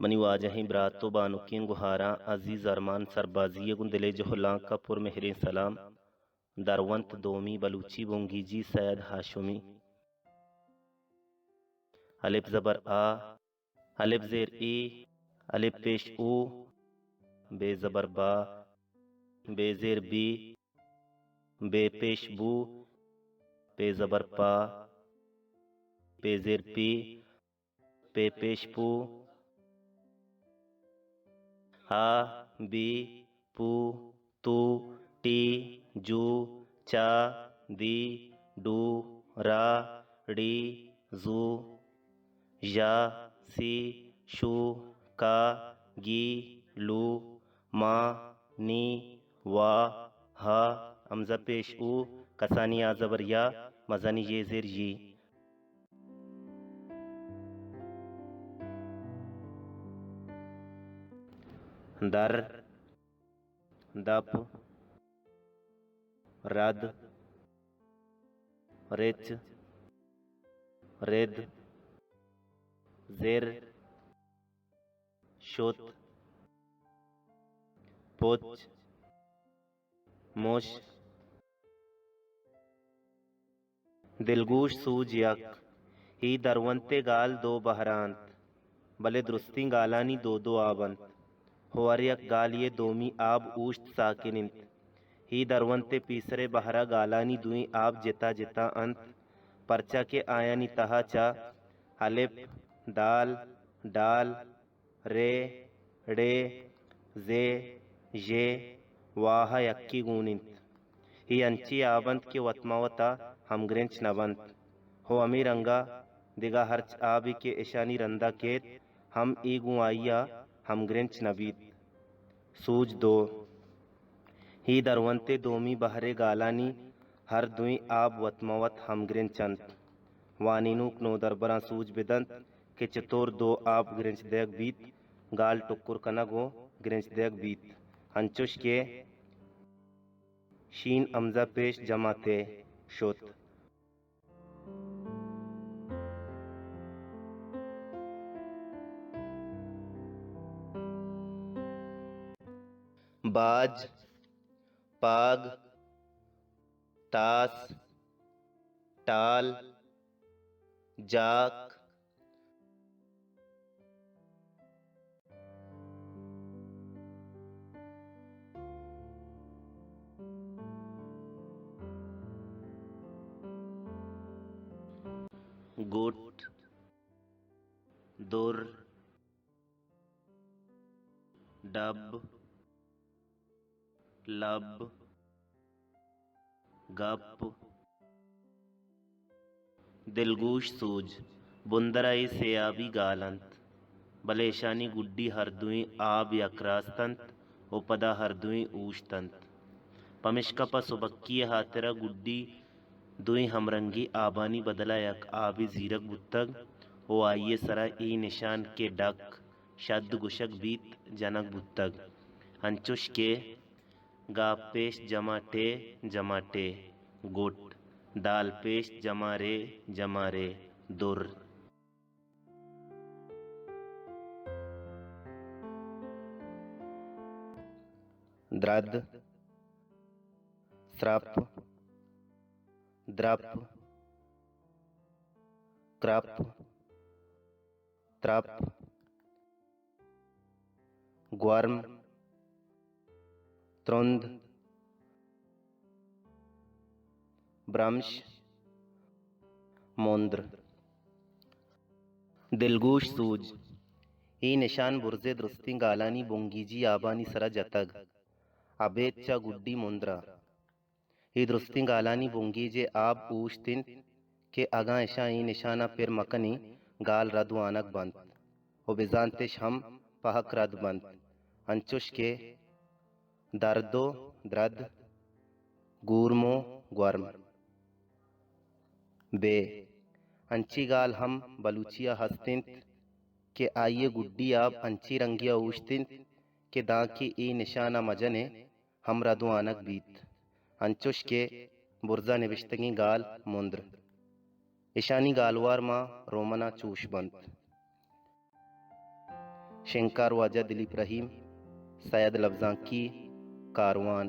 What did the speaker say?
Money वाजहीं बरातो बानुकिन गुहारा अजीज अरमान सरबाजी गुंदिले जोहला कपुर मेहरे सलाम दरवंत दोमी बलूची बोंगीजी सैयद हाशुमी। अलिफ जबर आ, अलिफ जेर ई, अलिफ पेश ऊ, बे जबर बा, बे जेर बी, बे पेश बू, पे जबर पा, पे जेर पी, पे पेश पू, हा, बी, पू, तू, टी, जू, चा, दी, डू, रा, डी, जू, या, सी, शू, का, गी, लू, मा, नी, वा, हा, हमजा पेश ऊ, कसानी आजबर या, मजानी ये जेर यी। दर, दप, रद, रिच, रिद, जिर, शुत, पुच, मुश, दिलगूश सूज यक। ही दरवंते गाल दो बहरांत भले दुरुस्ती गालानी दो दो आबंत होवर यक गाल ये दोमी आब ऊश्त साकिनिंत। ही दरवंते पीसरे बहरा गालानी दुई आब जिता जिता अंत परचा के आयानी तहा चा अलिफ दाल डाल रे रे जे ये वाह यक्की गूनिंत। ही अंची आबंत के वतमावता हमग्रेंच नबंत हो अमीर अंगा दिगा हर्च आबी के ईशानी रंदा केत हम ई गुआइया हमग्रेंच नबीत। सूज दो, ही दरवंते दोमी बहरे गालानी हर दुई आब वतमवत हमग्रेंच चंत वानिनुक नो दरबरा सूज बिदंत के चतोर दो आब ग्रेंच देग बीत गाल टुक्कुर कनगो ग्रेंच देग बीत। अंचुश के शीन अमजा पेश जमाते शुत। बाज, पाग, तास, टाल, जाक, गुट, दुर, डब, लब, गप, दिलगूश सूज बुंदराई सेयाबी गालंत बलेशानी गुड्डी हरदुई आब यकरास्तंत उपदा हरदुई ऊशतंत पमिश्का पसुबक्की हातिरा गुड्डी दुई हमरंगी आबानी बदला यक आबी जीरक बुत्तग ओ आइये सरा ई निशान के डक शद गुशक बीत जनक बुत्तग। अंचुश के गा पेश जमा टे गुट दाल पेश जमा रे दुर। द्रद, स्रप, द्रप, क्रप, त्रप, ग्वर्म, त्रुंद, ब्रह्मश, मोंद्र। दिलगूश सूज ई निशान बुर्जे दुरुस्ती गालानी बोंगीजी आबानी सरा जतग अबेद चा गुड्डी मुंद्रा। ही दुरुस्ती गालानी बोंगीजे आब ऊश्तिन के अगा ऐशा ई निशाना फिर मकनी गाल रदवानक बंत हो बिजानतिश हम पहक रद बंत। अंचुश के दर्दो द्रद गूरमो ग्वर्म। बे अंची गाल हम बलूचिया हस्तिंत के आइये गुड्डी आब अंची रंगिया ऊश्तिंत के दाकी ई निशाना मजने हम रदवानक बीत। अंचुश के बुर्जा निविश्तगी गाल मुंद्र ईशानी गालवार माँ रोमना चूश बंत। शंकर वाजा दिलीप रहीम सैयद लफ्ज़ां की कारवान।